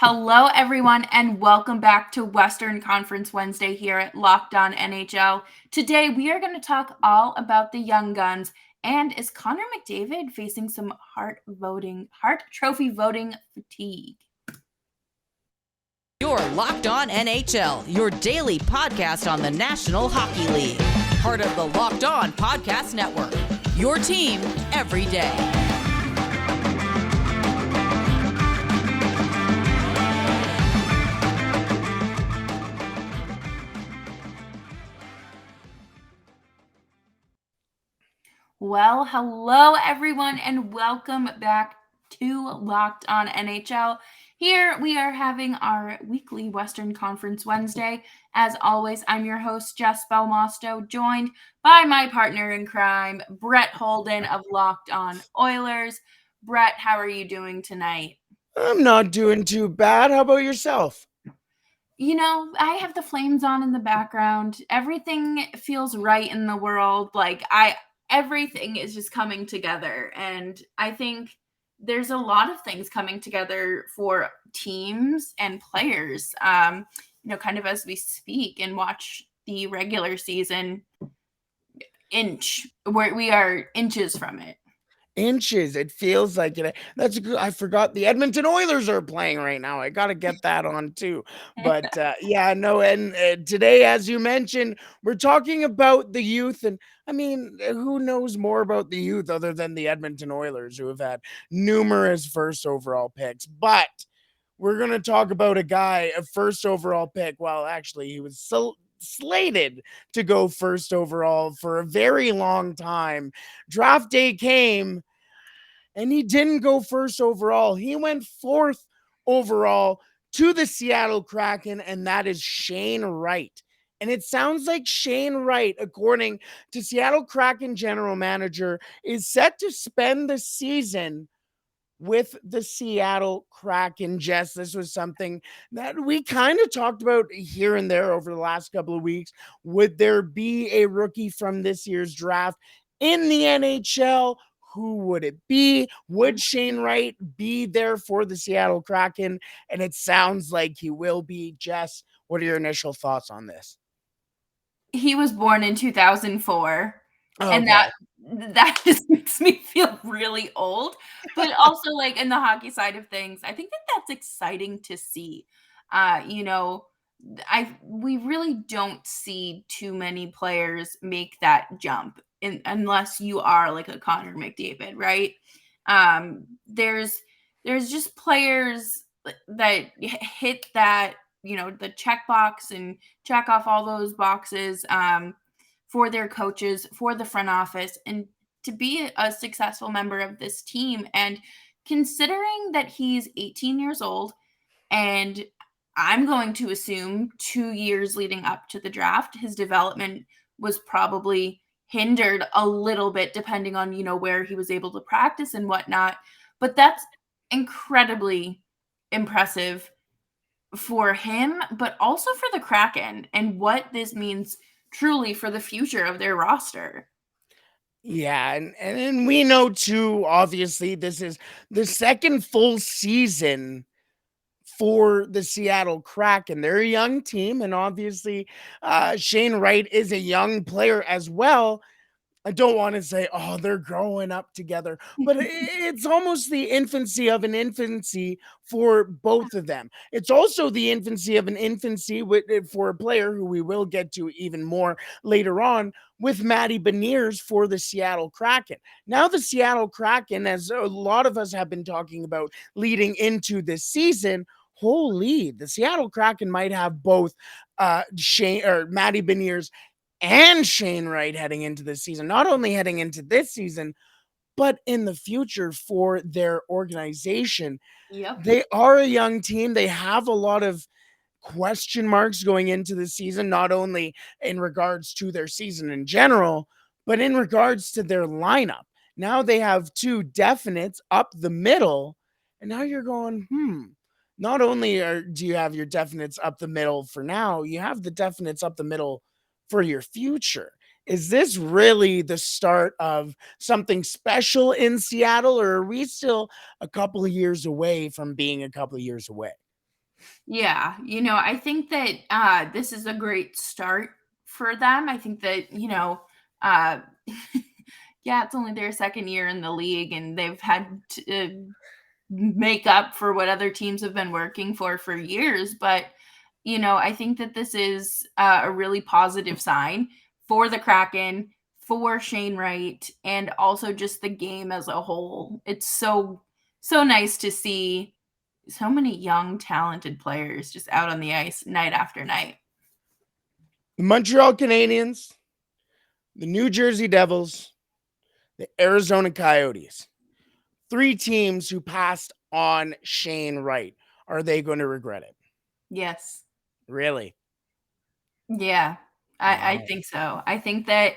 Hello, everyone, and welcome back to Western Conference Wednesday here at Locked On NHL. Today, we are going to talk all about the Young Guns. And is Connor McDavid facing some Hart Trophy voting fatigue? You're Locked On NHL, your daily podcast on the National Hockey League. Part of the Locked On Podcast Network. Your team every day. Well, hello everyone, and welcome back to Locked On NHL. Here we are having our weekly Western Conference Wednesday. As always, I'm your host, Jess Belmosto, joined by my partner in crime, Brett Holden of Locked On Oilers. Brett, how are you doing tonight? I'm not doing too bad. How about yourself? You know, I have the Flames on in the background. Everything feels right in the world. Everything is just coming together. And I think there's a lot of things coming together for teams and players, kind of as we speak and watch the regular season where we are inches from it. Inches. It feels like it. That's good. I forgot the Edmonton Oilers are playing right now. I got to get that on too. But And today, as you mentioned, we're talking about the youth. And I mean, who knows more about the youth other than the Edmonton Oilers, who have had numerous first overall picks? But we're going to talk about a guy, a first overall pick. Well, actually, he was slated to go first overall for a very long time. Draft day came and he didn't go first overall. He went fourth overall to the Seattle Kraken, and that is Shane Wright. And it sounds like Shane Wright, according to Seattle Kraken general manager, is set to spend the season with the Seattle Kraken. Jess, this was something that we kind of talked about here and there over the last couple of weeks. Would there be a rookie from this year's draft in the NHL? Who would it be? Would Shane Wright be there for the Seattle Kraken? And it sounds like he will be. Jess, what are your initial thoughts on this? He was born in 2004. Okay. And that just makes me feel really old. But also, like, in the hockey side of things, I think that that's exciting to see. We really don't see too many players make that jump unless you are like a Connor McDavid, right? There's just players that hit that, the checkbox and check off all those boxes for their coaches, for the front office, and to be a successful member of this team. And considering that he's 18 years old, and I'm going to assume 2 years leading up to the draft, his development was probably hindered a little bit depending on, where he was able to practice and whatnot. But that's incredibly impressive for him, but also for the Kraken and what this means truly for the future of their roster. Yeah, and we know too, obviously, this is the second full season for the Seattle Kraken. They're a young team, and obviously, Shane Wright is a young player as well. I don't want to say, oh, they're growing up together, but it's almost the infancy of an infancy for both of them. It's also the infancy of an infancy for a player who we will get to even more later on with Matty Beniers for the Seattle Kraken. Now, the Seattle Kraken, as a lot of us have been talking about leading into this season, holy, the Seattle Kraken might have both Matty Beniers and Shane Wright heading into this season, not only heading into this season, but in the future for their organization. Yep. They are a young team. They have a lot of question marks going into the season, not only in regards to their season in general, but in regards to their lineup. Now they have two definites up the middle, and now you're going, not only do you have your definites up the middle for now, you have the definites up the middle for your future. Is this really the start of something special in Seattle, or are we still a couple of years away from being a couple of years away? Yeah, I think that this is a great start for them. I think that, uh yeah, it's only their second year in the league and they've had to make up for what other teams have been working for years, but I think that this is a really positive sign for the Kraken, for Shane Wright, and also just the game as a whole. It's so nice to see so many young, talented players just out on the ice night after night. The Montreal Canadiens, the New Jersey Devils, the Arizona Coyotes. 3 teams who passed on Shane Wright. Are they going to regret it? Yes. Really? Yeah, I Wow. think so. I think that,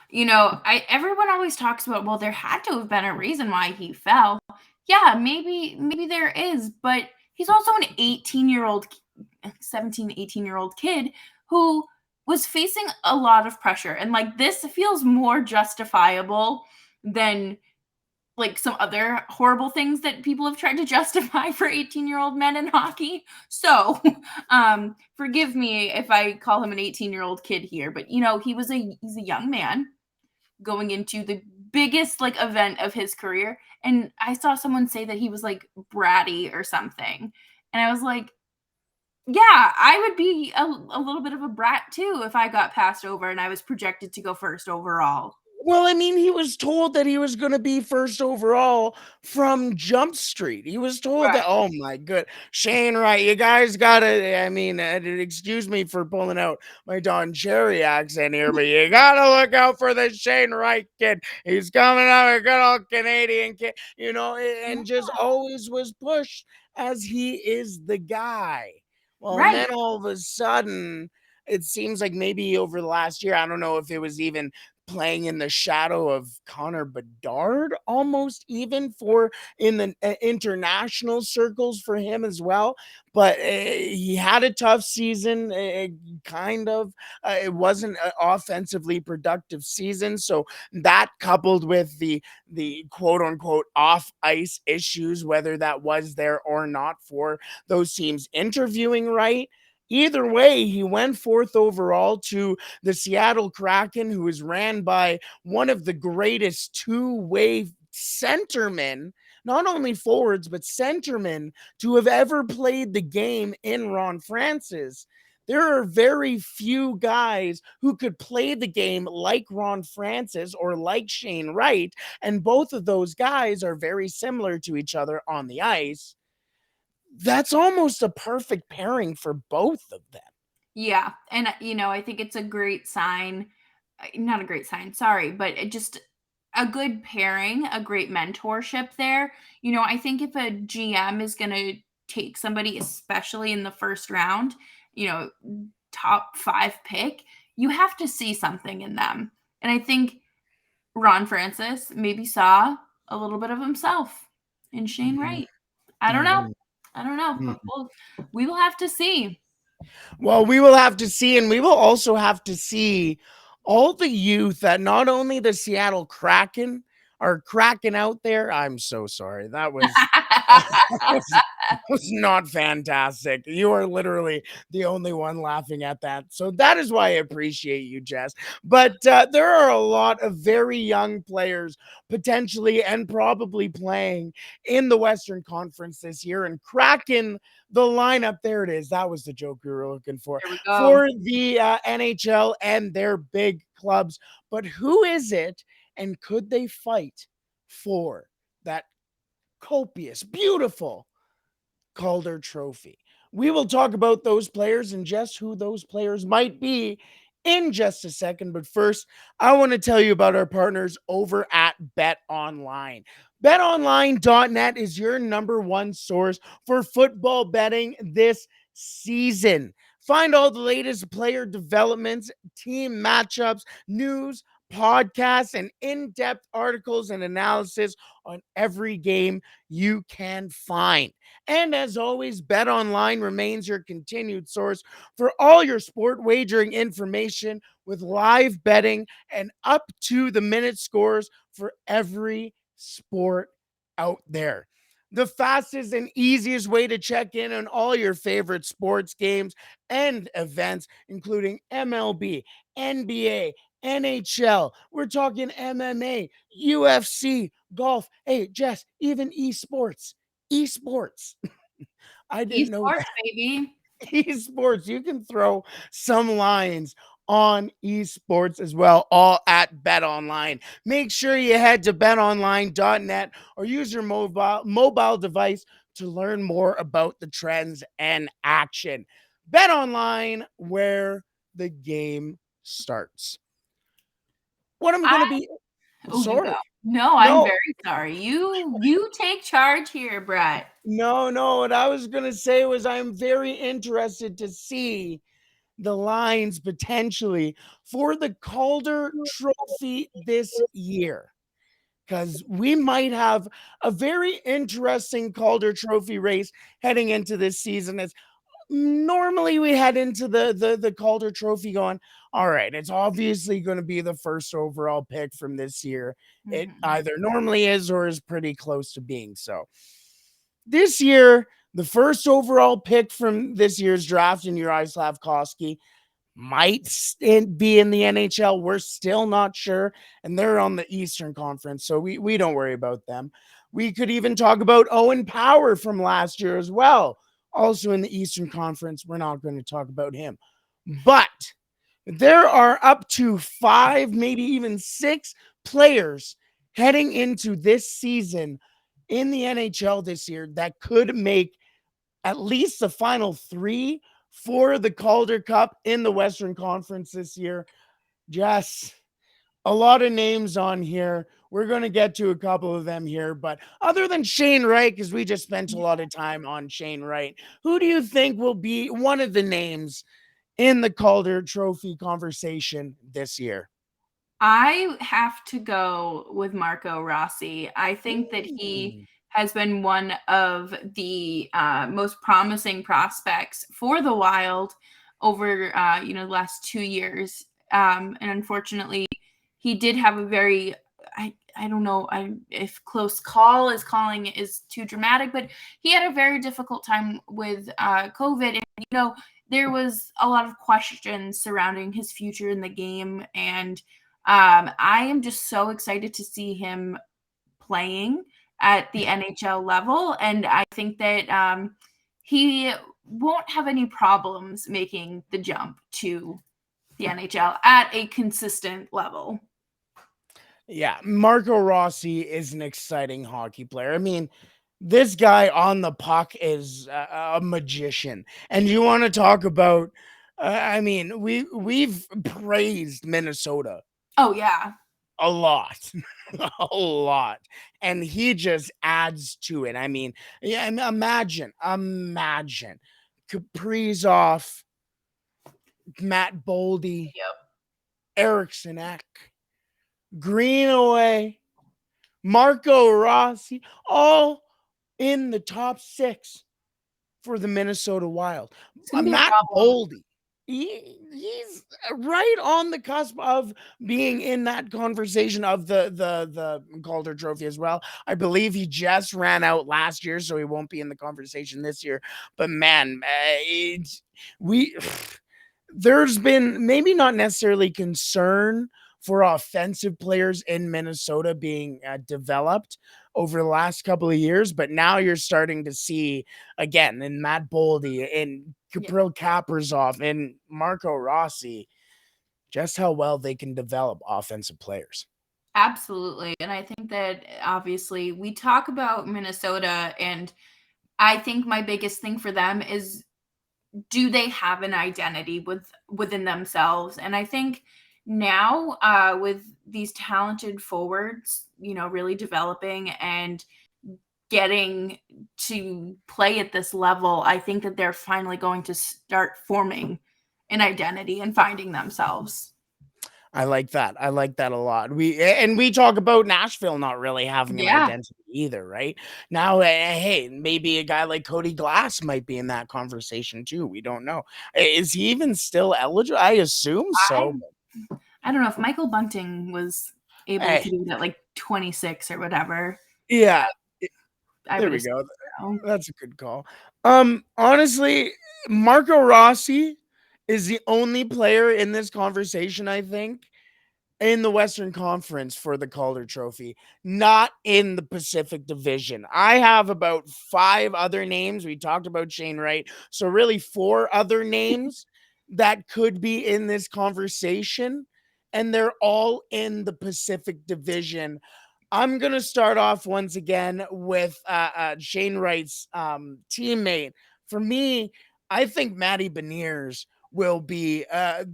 everyone always talks about, well, there had to have been a reason why he fell. Yeah, maybe there is, but he's also an 18-year-old, 17, 18-year-old kid who was facing a lot of pressure. And like this feels more justifiable than like some other horrible things that people have tried to justify for 18-year-old men in hockey. So, forgive me if I call him an 18-year-old kid here, but he's a young man going into the biggest like event of his career. And I saw someone say that he was like bratty or something. And I was like, yeah, I would be a little bit of a brat too if I got passed over and I was projected to go first overall. Well, I mean, he was told that he was going to be first overall from Jump Street. He was told that, Right. oh my good, Shane Wright, you guys got to, I mean, excuse me for pulling out my Don Cherry accent here, but you got to look out for the Shane Wright kid. He's coming up, a good old Canadian kid, and just always was pushed as he is the guy. Well, and Right. then all of a sudden, it seems like maybe over the last year, I don't know if it was even playing in the shadow of Connor Bedard almost even for in the international circles for him as well. But he had a tough season, kind of. It wasn't an offensively productive season. So that coupled with the quote unquote off ice issues, whether that was there or not for those teams interviewing Wright. Either way, he went fourth overall to the Seattle Kraken, who is ran by one of the greatest two-way centermen, not only forwards, but centermen to have ever played the game in Ron Francis. There are very few guys who could play the game like Ron Francis or like Shane Wright, and both of those guys are very similar to each other on the ice. That's almost a perfect pairing for both of them. Yeah, and, I think it's a great sign, not a great sign, sorry, but it just a good pairing, a great mentorship there. I think if a GM is gonna take somebody, especially in the first round, you know, top 5 pick, you have to see something in them, and I think Ron Francis maybe saw a little bit of himself in Shane Mhm, Wright. I don't know. mhm, I don't know, but mhm. we will have to see. Well, we will have to see, and we will also have to see all the youth that not only the Seattle Kraken are cracking out there. I'm so sorry. That was was was not fantastic. You are literally the only one laughing at that. So that is why I appreciate you, Jess. But there are a lot of very young players potentially and probably playing in the Western Conference this year. And Kraken, the lineup, there it is. That was the joke we were looking There we go. for the NHL and their big clubs. But who is it, and could they fight for that copious, beautiful Calder Trophy? We will talk about those players and just who those players might be in just a second. But first, I want to tell you about our partners over at BetOnline. BetOnline.net is your number one source for football betting this season. Find all the latest player developments, team matchups, news, podcasts, and in depth articles and analysis on every game you can find. And as always, BetOnline remains your continued source for all your sport wagering information with live betting and up to the minute scores for every sport out there. the fastest and easiest way to check in on all your favorite sports games and events, including MLB, NBA, NHL. We're talking MMA, UFC, golf. Hey, Jess, even esports. Esports. I didn't know Esports, that. baby. Esports. You can throw some lines on esports as well, all at BetOnline. Make sure you head to betonline.net or use your mobile device to learn more about the trends and action. BetOnline, where the game starts. What am I going to be? Oh, you go. Sorry. No, I'm No, very sorry. You take charge here, Brett. no. What I was going to say was I'm very interested to see the lines potentially for the Calder Trophy this year, because we might have a very interesting Calder Trophy race heading into this season. As normally we head into the Calder Trophy going, all right, it's obviously going to be the first overall pick from this year. It Mhm. either normally is or is pretty close to being so. This year, the first overall pick from this year's draft in Uri Slavkovsky might be in the NHL. We're still not sure. And they're on the Eastern Conference, so we don't worry about them. We could even talk about Owen Power from last year as well. Also in the Eastern Conference. We're not going to talk about him. But there are up to 5, maybe even 6 players heading into this season in the NHL this year that could make at least the final 3 for the Calder Cup in the Western Conference this year. Jess, a lot of names on here. We're going to get to a couple of them here, but other than Shane Wright, because we just spent a lot of time on Shane Wright, who do you think will be one of the names in the Calder Trophy conversation this year? I have to go with Marco Rossi. I think that he Ooh. has been one of the most promising prospects for the Wild over the last 2 years. And unfortunately, he did have a very I don't know if close call is calling is too dramatic, but he had a very difficult time with COVID, and there was a lot of questions surrounding his future in the game, and I am just so excited to see him playing at the NHL level, and I think that he won't have any problems making the jump to the NHL at a consistent level. Yeah, Marco Rossi is an exciting hockey player. I mean, this guy on the puck is a magician. And you want to talk about I mean, we've praised Minnesota Oh yeah, a lot. A lot. And he just adds to it. I mean, yeah, imagine Kaprizov, Matt Boldy, yep. Eriksson Ek, Greenaway, Marco Rossi, all in the top 6 for the Minnesota Wild. It's gonna be a Matt problem. Boldy, he's right on the cusp of being in that conversation of the Calder Trophy as well. I believe he just ran out last year, so he won't be in the conversation this year. But man, we there's been maybe not necessarily concern for offensive players in Minnesota being developed over the last couple of years, but now you're starting to see again in Matt Boldy and Yeah, Kapril Kaprizov and Marco Rossi just how well they can develop offensive players. absolutely. And I think that obviously we talk about Minnesota, and I think my biggest thing for them is, do they have an identity within themselves? And I think now with these talented forwards, really developing and getting to play at this level, I think that they're finally going to start forming an identity and finding themselves. I like that. I like that a lot. We talk about Nashville not really having an Yeah, identity either, right? Now, hey, maybe a guy like Cody Glass might be in that conversation too. We don't know. Is he even still eligible? I assume I so. I don't know if Michael Bunting was able Hey, to do that, like 26 or whatever. yeah. I There would we assume go. so. That's a good call. Honestly, Marco Rossi is the only player in this conversation, I think, in the Western Conference for the Calder Trophy, not in the Pacific Division. I have about 5 other names. We talked about Shane Wright. So really 4 other names that could be in this conversation, and they're all in the Pacific Division. I'm gonna start off once again with Shane Wright's teammate. For me, I think Matty Beniers will be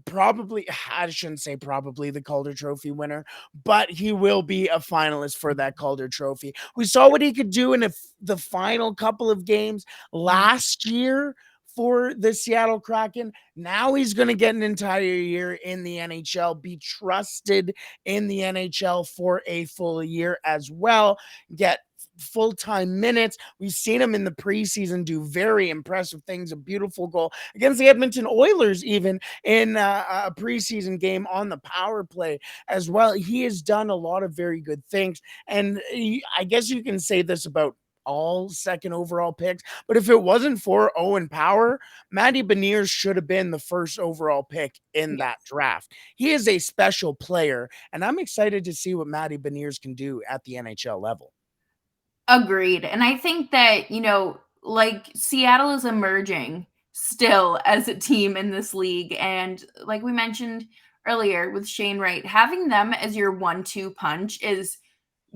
probably, I shouldn't say probably the Calder Trophy winner, but he will be a finalist for that Calder Trophy. We saw what he could do in the final couple of games last year for the Seattle Kraken. Now he's going to get an entire year in the NHL, be trusted in the NHL for a full year as well, get full-time minutes. We've seen him in the preseason do very impressive things, a beautiful goal against the Edmonton Oilers, even in a preseason game on the power play as well. He has done a lot of very good things. And I guess you can say this about all second overall picks, but if it wasn't for Owen Power, Matty Beniers should have been the first overall pick in that draft. He is a special player, and I'm excited to see what Matty Beniers can do at the NHL level. Agreed. And I think that, like Seattle is emerging still as a team in this league. And like we mentioned earlier with Shane Wright, having them as your 1-2 punch is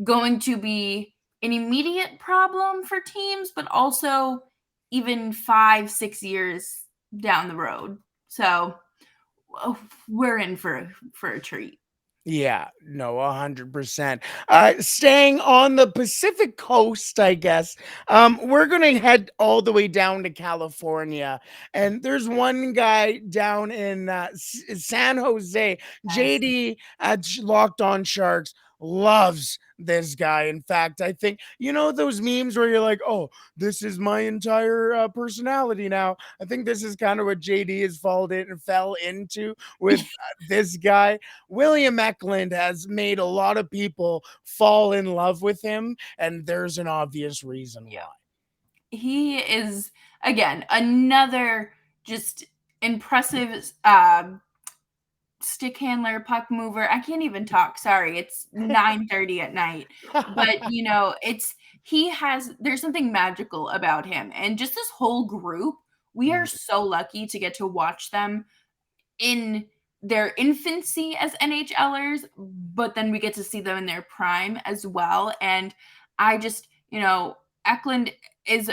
going to be an immediate problem for teams, but also even 5-6 years down the road. So we're in for a treat. Yeah, no, 100%. Staying on the Pacific coast, I guess. We're gonna head all the way down to California, and there's one guy down in San Jose. Yes. JD at Locked On Sharks loves this guy. In fact, I think those memes where you're like, "Oh, this is my entire personality now." I think this is kind of what JD has fell into with this guy. William Ecklund has made a lot of people fall in love with him, and there's an obvious reason why. He is, again, another just impressive stick handler, puck mover. I can't even talk. Sorry, it's 9:30 at night. But there's something magical about him. And just this whole group, we are so lucky to get to watch them in their infancy as NHLers, but then we get to see them in their prime as well. And I just, Eklund is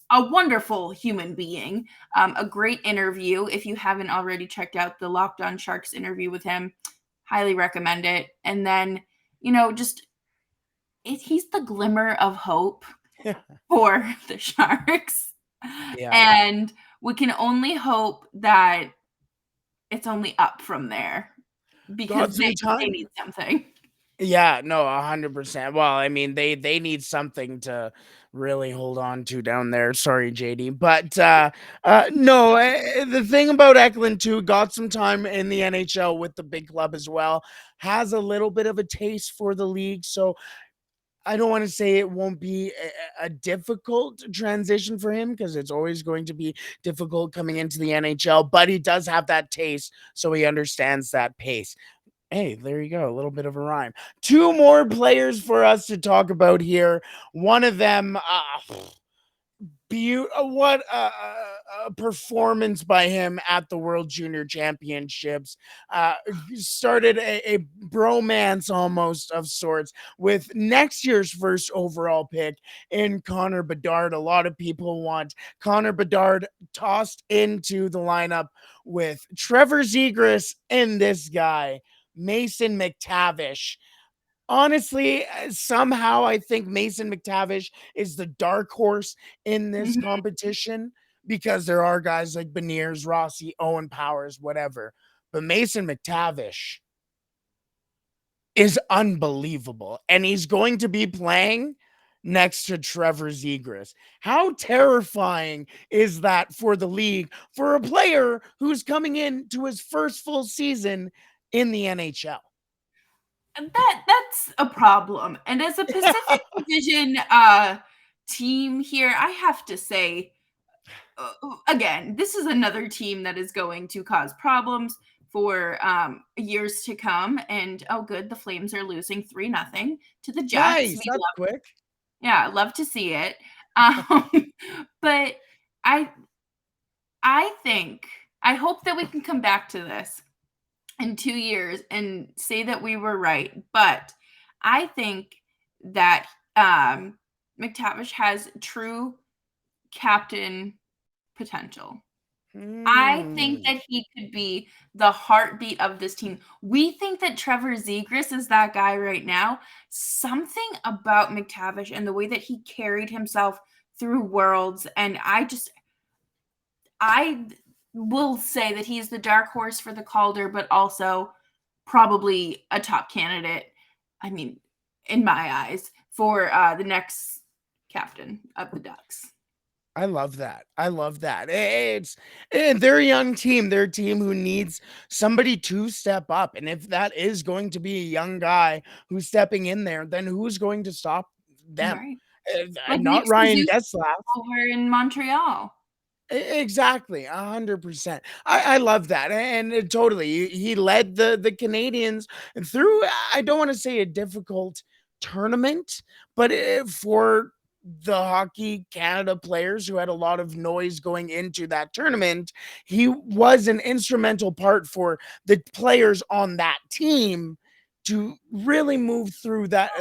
a wonderful human being, a great interview. If you haven't already checked out the Locked On Sharks interview with him, highly recommend it. And then, he's the glimmer of hope for the Sharks. Yeah. And we can only hope that it's only up from there because they need something. Yeah, no, 100%. Well, I mean, they need something to really hold on to down there. Sorry, JD, but no, the thing about Eklund too, got some time in the NHL with the big club as well. Has a little bit of a taste for the league, so I don't want to say it won't be a difficult transition for him because it's always going to be difficult coming into the NHL, but he does have that taste, so he understands that pace. Hey, there you go. A little bit of a rhyme. 2 more players for us to talk about here. One of them, what a performance by him at the World Junior Championships. Started a bromance almost of sorts with next year's first overall pick in Connor Bedard. A lot of people want Connor Bedard tossed into the lineup with Trevor Zegras and this guy, Mason McTavish. Honestly, somehow I think Mason McTavish is the dark horse in this Mhm. competition because there are guys like Beniers, Rossi, Owen Powers, whatever. But Mason McTavish is unbelievable. And he's going to be playing next to Trevor Zegras. How terrifying is that for the league for a player who's coming into his first full season in the NHL? That's a problem. And as a Pacific Division team here, I have to say, again, this is another team that is going to cause problems for years to come. And oh, good, the Flames are losing 3-0 to the Jets. Nice. That's quick. Love to see it. Um, but I think, I hope that we can come back to this in 2 years and say that we were right. But I think that McTavish has true captain potential. I think that he could be the heartbeat of this team. We think that Trevor Zegras is that guy right now. Something about McTavish and the way that he carried himself through Worlds, and I will say that he's the dark horse for the Calder, but also probably a top candidate, I mean, in my eyes, for the next captain of the Ducks. I love that. I love that. They're a young team. They're a team who needs somebody to step up. And if that is going to be a young guy who's stepping in there, then who's going to stop them? Right. Like Not Nick Ryan Suzuki Getzlaf. over in Montreal. Exactly, 100%. I love that, and totally, he led the Canadians through. I don't want to say a difficult tournament, but for the Hockey Canada players who had a lot of noise going into that tournament, he was an instrumental part for the players on that team to really move through that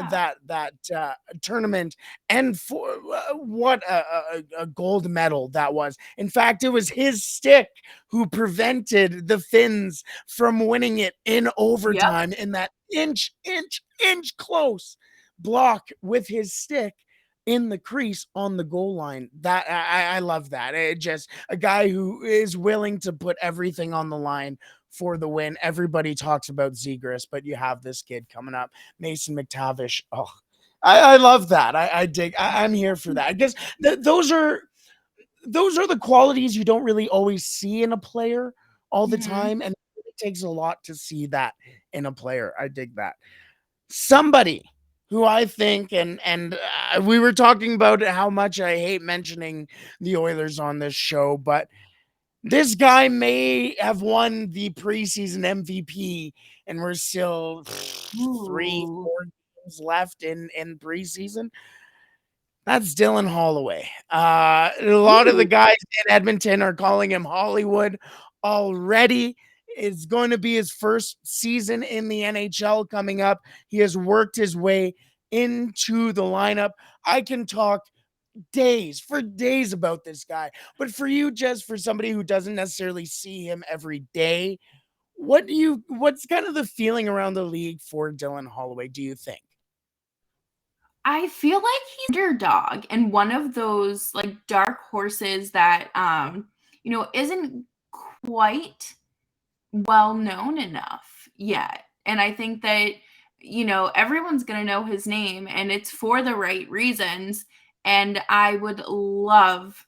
tournament, and for what a gold medal that was. In fact, it was his stick who prevented the Finns from winning it in overtime. In that inch close block with his stick in the crease on the goal line. That I love that. It just a guy who is willing to put everything on the line for the win. Everybody talks about Zegras, but you have this kid coming up, Mason McTavish. Oh, I love that. I dig. I'm here for that. I guess those are the qualities you don't really always see in a player all the time, and it takes a lot to see that in a player. I dig that. Somebody who I think, and we were talking about how much I hate mentioning the Oilers on this show, but this guy may have won the preseason MVP, and we're still 3-4 games left in preseason. That's Dylan Holloway. A lot of the guys in Edmonton are calling him Hollywood already. It's going to be his first season in the NHL coming up. He has worked his way into the lineup. I can talk for days about this guy. But for you, Jess, for somebody who doesn't necessarily see him every day, what's kind of the feeling around the league for Dylan Holloway, do you think? I feel like he's underdog and one of those like dark horses that isn't quite well known enough yet. And I think that everyone's going to know his name, and it's for the right reasons. And I wouldn't love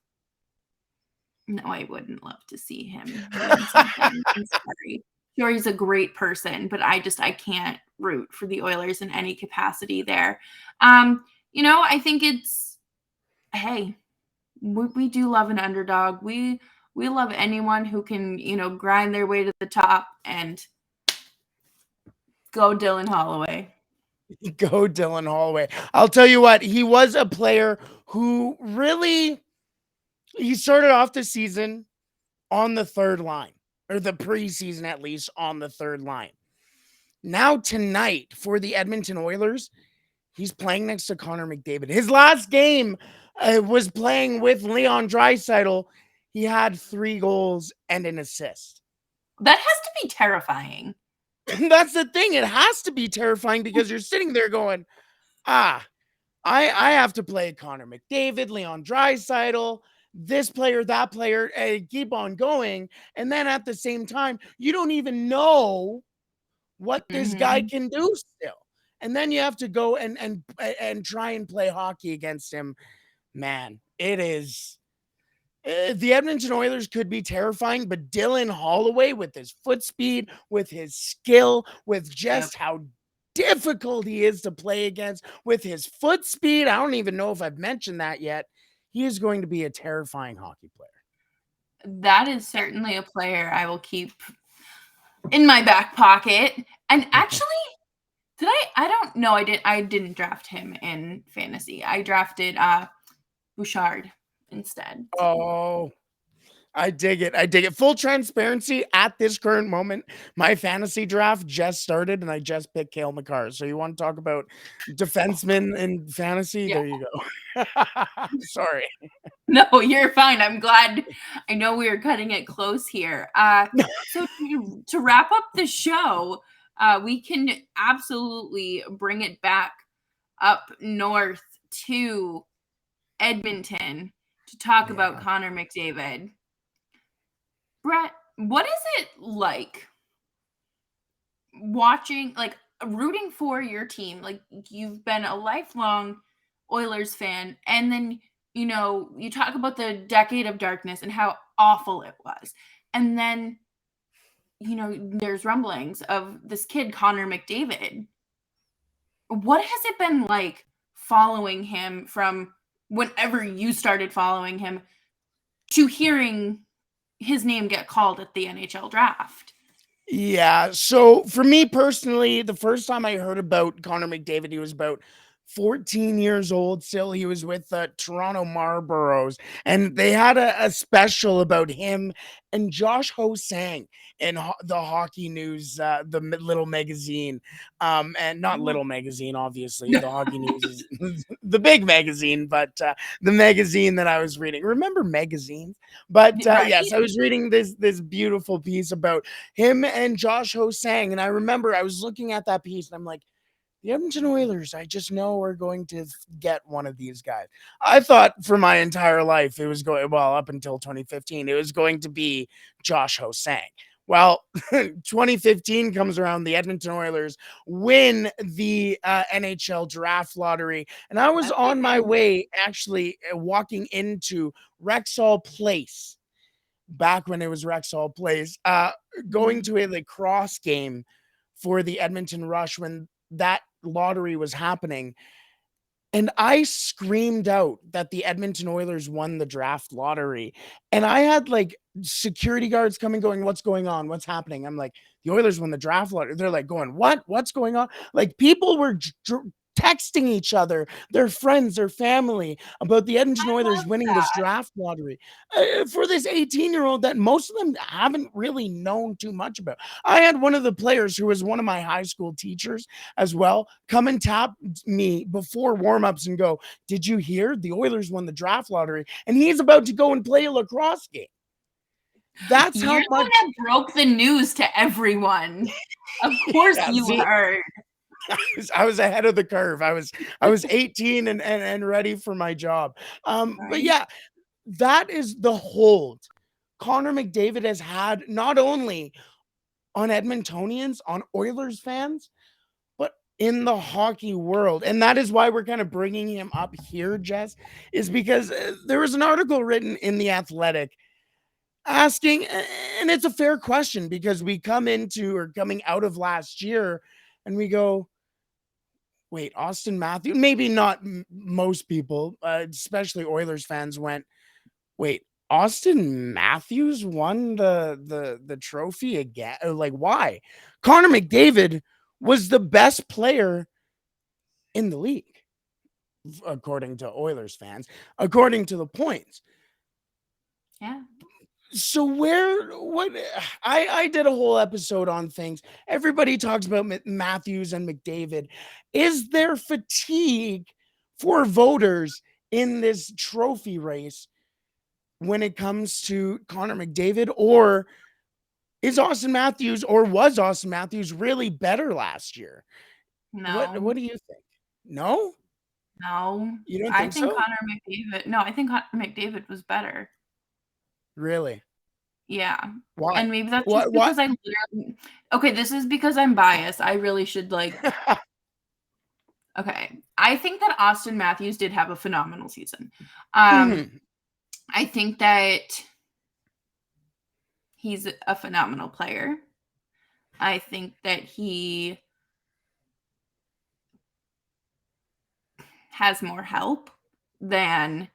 to see him win something. I'm sorry. Sure, he's a great person, but I can't root for the Oilers in any capacity there. I think hey, we do love an underdog. We love anyone who can, grind their way to the top, and go Dylan Holloway. Go Dylan Holloway. I'll tell you what, he was a player who really, he started off the season on the third line, or the preseason at least on the third line. Now tonight for the Edmonton Oilers, he's playing next to Connor McDavid. His last game was playing with Leon Draisaitl. He had 3 goals and an assist. That has to be terrifying. That's the thing. It has to be terrifying because you're sitting there going, I have to play Connor McDavid, Leon Draisaitl, this player, that player, keep on going. And then at the same time, you don't even know what this guy can do still. And then you have to go and try and play hockey against him. Man, it is. The Edmonton Oilers could be terrifying, but Dylan Holloway with his foot speed, with his skill, with just how difficult he is to play against with his foot speed. I don't even know if I've mentioned that yet. He is going to be a terrifying hockey player. That is certainly a player I will keep in my back pocket. And actually, I don't know. I didn't draft him in fantasy. I drafted Bouchard instead. Oh, I dig it. I dig it. Full transparency, at this current moment, my fantasy draft just started and I just picked Cale Makar. So you want to talk about defensemen in fantasy? Yeah. There you go. Sorry. No, you're fine. I'm glad. I know we are cutting it close here. So to wrap up the show, we can absolutely bring it back up north to Edmonton to talk about Connor McDavid. Brett, what is it like watching, like rooting for your team? Like you've been a lifelong Oilers fan, and then you talk about the decade of darkness and how awful it was. And then, there's rumblings of this kid, Connor McDavid. What has it been like following him from whenever you started following him to hearing his name get called at the NHL draft? Yeah. So for me personally, the first time I heard about Connor McDavid, he was about 14 years old still. He was with the Toronto Marlboros, and they had a special about him and Josh Ho-Sang in the Hockey News, little magazine. And not little magazine, obviously. The Hockey News is the big magazine, but the magazine that I was reading. Remember magazines? But Right. yes, I was reading this beautiful piece about him and Josh Ho-Sang, and I remember I was looking at that piece, and I'm like, the Edmonton Oilers, I just know are going to get one of these guys. I thought for my entire life it was going, well, up until 2015, it was going to be Josh Ho-Sang. Well, 2015 comes around, the Edmonton Oilers win the NHL draft lottery, and I was on my way actually walking into Rexall Place back when it was Rexall Place, going to a lacrosse game for the Edmonton Rush when that lottery was happening. And I screamed out that the Edmonton Oilers won the draft lottery. And I had like security guards coming, going, "What's going on? What's happening?" I'm like, "The Oilers won the draft lottery." They're like going, "What? What's going on?" Like people were texting each other, their friends, their family about the Edmonton Oilers winning this draft lottery for this 18-year-old that most of them haven't really known too much about. I had one of the players who was one of my high school teachers as well come and tap me before warmups and go, "Did you hear? The Oilers won the draft lottery," and he's about to go and play a lacrosse game. That's how You're much the one that broke the news to everyone. Of course you heard. I was ahead of the curve. I was 18 and ready for my job. But yeah, that is the hold Connor McDavid has had, not only on Edmontonians, on Oilers fans, but in the hockey world. And that is why we're kind of bringing him up here, Jess, is because there was an article written in The Athletic asking, and it's a fair question because we coming out of last year and we go, wait, Auston Matthews? Maybe not most people, especially Oilers fans went, wait, Auston Matthews won the trophy again? Like, why? Connor McDavid was the best player in the league, according to Oilers fans, according to the points. Yeah. So I did a whole episode on things. Everybody talks about Matthews and McDavid. Is there fatigue for voters in this trophy race when it comes to Connor McDavid, or is Auston Matthews, or was Auston Matthews really better last year? No. What do you think? No? No. You don't I think think so? Connor McDavid. No, I think Connor McDavid was better. Really? Yeah. Why? And maybe that's What just because I literally. Okay, this is because I'm biased. I really should Okay. I think that Auston Matthews did have a phenomenal season. I think that he's a phenomenal player. I think that he has more help than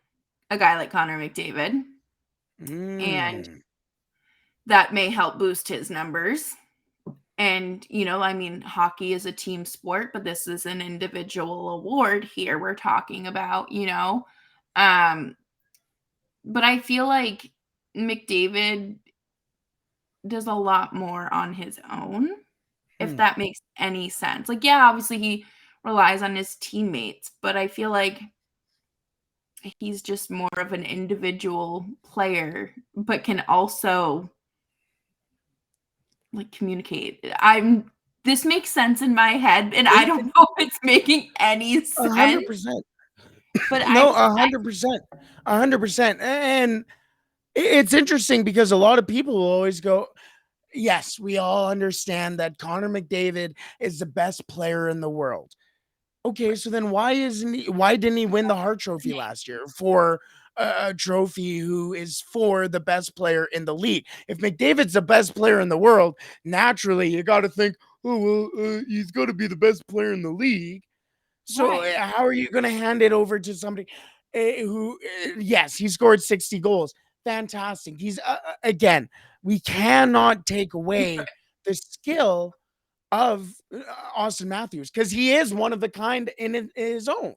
a guy like Connor McDavid. And that may help boost his numbers. And, I mean, hockey is a team sport, but this is an individual award here we're talking about, But I feel like McDavid does a lot more on his own, if that makes any sense. Like, yeah, obviously he relies on his teammates, but I feel like he's just more of an individual player, but can also like communicate. This makes sense in my head, and I don't know if it's making any sense. 100%. But no, 100%, 100%. And it's interesting because a lot of people will always go, yes, we all understand that Connor McDavid is the best player in the world. Okay, so then why didn't he win the Hart Trophy last year for a trophy who is for the best player in the league? If McDavid's the best player in the world, naturally you got to think, oh well, he's got to be the best player in the league. So how are you going to hand it over to somebody who, yes, he scored 60 goals. Fantastic. He's again, we cannot take away the skill of Auston Matthews because he is one of the kind in his own.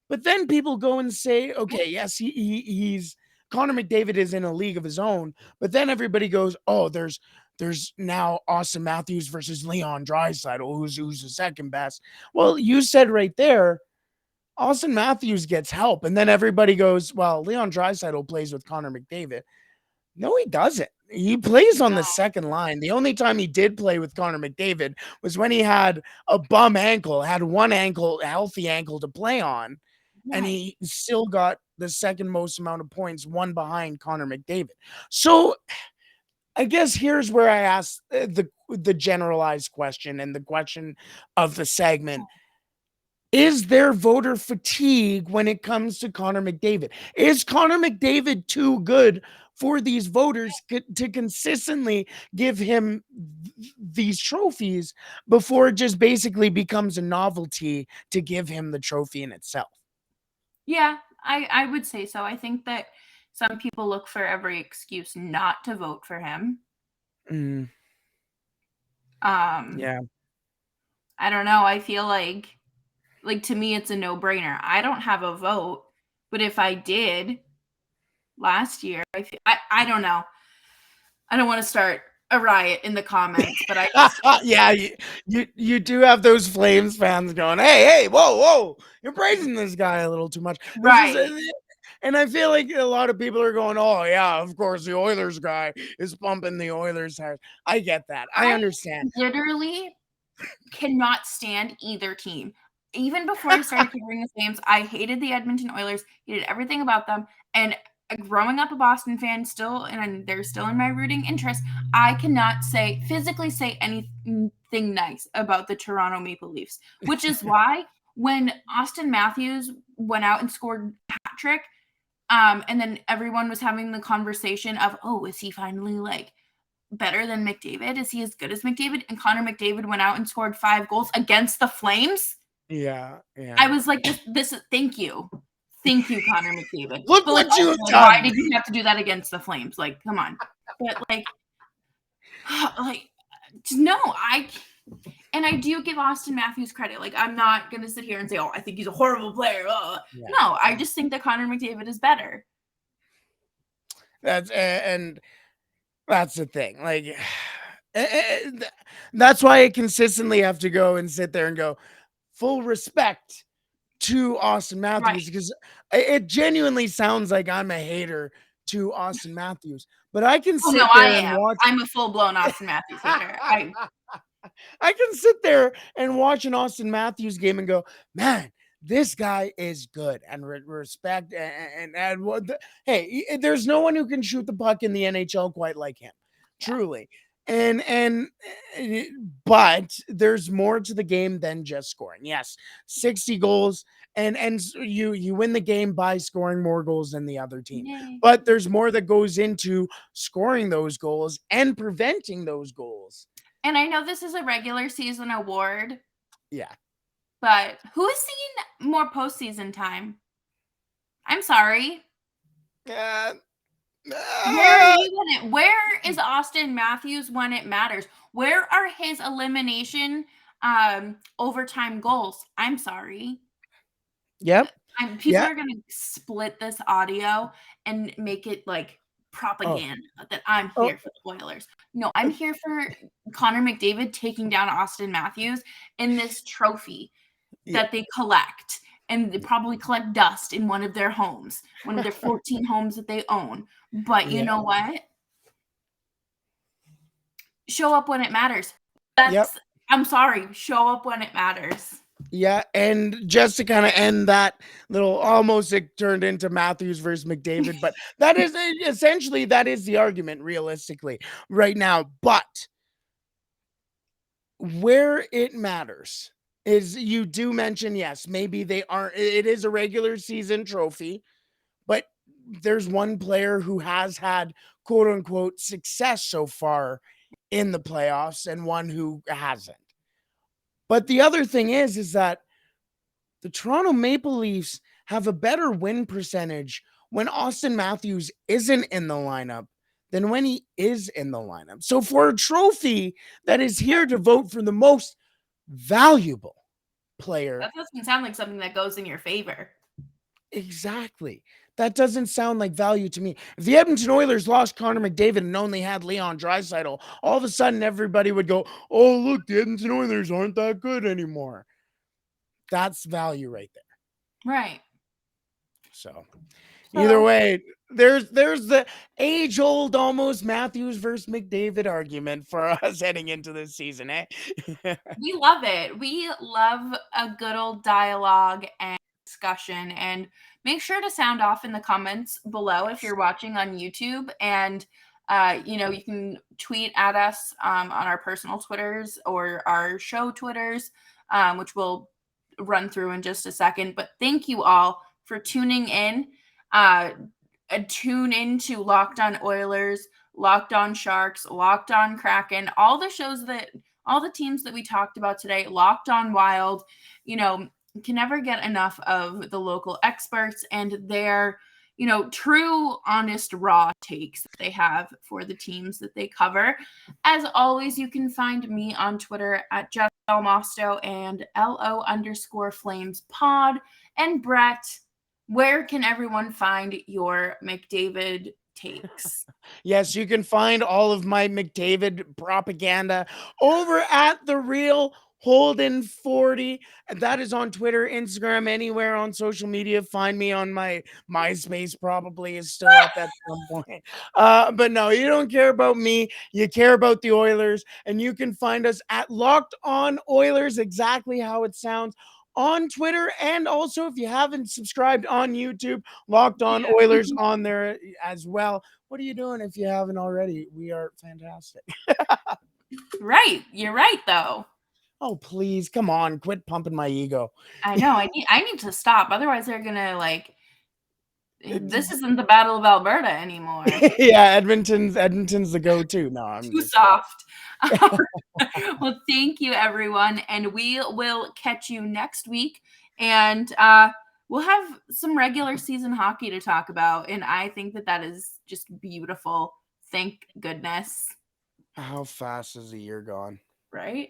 But then people go and say, okay, yes, he's Connor McDavid is in a league of his own. But then everybody goes, oh, there's now Auston Matthews versus Leon Draisaitl, who's the second best. Well, you said right there, Auston Matthews gets help, and then everybody goes, well, Leon Draisaitl plays with Connor McDavid. No, he doesn't. He plays on the second line. The only time he did play with Connor McDavid was when he had a bum ankle, had one ankle, a healthy ankle to play on, and he still got the second most amount of points, one behind Connor McDavid. So I guess here's where I ask the generalized question and the question of the segment. Is there voter fatigue when it comes to Connor McDavid? Is Connor McDavid too good for these voters to consistently give him these trophies before it just basically becomes a novelty to give him the trophy in itself? Yeah, I would say so. I think that some people look for every excuse not to vote for him. Yeah. I don't know. I feel like to me, it's a no-brainer. I don't have a vote, but if I did last year, I don't know. I don't want to start a riot in the comments, but yeah, you do have those Flames fans going, hey, whoa, you're praising this guy a little too much. Right. And I feel like a lot of people are going, oh, yeah, of course, the Oilers guy is pumping the Oilers hard. I get that. I understand. Literally cannot stand either team. Even before I started covering the Flames, I hated the Edmonton Oilers, hated everything about them. And growing up a Boston fan still, and they're still in my rooting interest, I cannot physically say anything nice about the Toronto Maple Leafs, which is why when Auston Matthews went out and scored a hat trick, and then everyone was having the conversation of, oh, is he finally like better than McDavid? Is he as good as McDavid? And Connor McDavid went out and scored 5 goals against the Flames. Yeah. I was like, this thank you, Connor McDavid. Look but what you've done. Why did you have to do that against the Flames? Like, come on. But no, and I do give Auston Matthews credit. Like, I'm not gonna sit here and say, oh, I think he's a horrible player. Yeah. No, I just think that Connor McDavid is better. That's the thing. Like, that's why I consistently have to go and sit there and go, full respect to Auston Matthews, because it genuinely sounds like I'm a hater to Auston Matthews. But I can sit there and watch. I'm a full-blown Auston Matthews hater. I can sit there and watch an Auston Matthews game and go, man, this guy is good, and respect and hey, there's no one who can shoot the puck in the NHL quite like him, truly. But there's more to the game than just scoring. Yes, 60 goals, and you win the game by scoring more goals than the other team. Yay. But there's more that goes into scoring those goals and preventing those goals. And I know this is a regular season award. Yeah. But who has seen more postseason time? I'm sorry. Uh, Where are uh, you where is Auston Matthews when it matters? Where are his elimination overtime goals? I'm sorry. yep. People Yeah. are gonna split this audio and make it like Oh. propaganda that I'm Oh. here for the Oilers. No, I'm here for Connor McDavid taking down Auston Matthews in this trophy Yeah. that they collect, and they probably collect dust in one of their homes, one of their 14 homes that they own. But you Yeah. know what? Show up when it matters. Yep. I'm sorry, show up when it matters. Yeah, and just to kind of end that little, almost it turned into Matthews versus McDavid, but that is essentially that is the argument realistically right now. But where it matters is you do mention, yes, maybe they aren't, it is a regular season trophy, but there's one player who has had quote unquote success so far in the playoffs and one who hasn't. But the other thing is that the Toronto Maple Leafs have a better win percentage when Auston Matthews isn't in the lineup than when he is in the lineup. So for a trophy that is here to vote for the most valuable player, That doesn't sound like something that goes in your favor. exactly. That doesn't sound like value to me. If the Edmonton Oilers lost Connor McDavid and only had Leon Draisaitl, all of a sudden everybody would go, "Oh, look, the Edmonton Oilers aren't that good anymore." That's value right there. Right. So either way, there's the age-old almost Matthews versus McDavid argument for us heading into this season, eh? We love it. We love a good old dialogue and discussion. And make sure to sound off in the comments below if you're watching on YouTube. And, you can tweet at us on our personal Twitters or our show Twitters, which we'll run through in just a second. But thank you all for tuning in. Tune into Locked On Oilers, Locked On Sharks, Locked On Kraken, all the teams that we talked about today, Locked On Wild, can never get enough of the local experts and their, true, honest, raw takes that they have for the teams that they cover. As always, you can find me on Twitter at Jess Belmosto and LO_Flames pod. And Brett, where can everyone find your McDavid takes? Yes, you can find all of my McDavid propaganda over at the real Holden 40. And that is on Twitter, Instagram, anywhere on social media. Find me on my MySpace, probably is still up at some point. But no, you don't care about me. You care about the Oilers. And you can find us at Locked On Oilers, exactly how it sounds, on Twitter. And also, if you haven't subscribed on YouTube, Locked On Oilers on there as well. What are you doing if you haven't already? We are fantastic. Right. You're right, though. Oh, please, come on, quit pumping my ego. I know. I need to stop. Otherwise, they're gonna this isn't the Battle of Alberta anymore. Yeah, Edmonton's the go-to. No, I'm Too just kidding. soft. Well, thank you, everyone, and we will catch you next week. And we'll have some regular season hockey to talk about, and I think that is just beautiful. Thank goodness. How fast is the year gone? Right?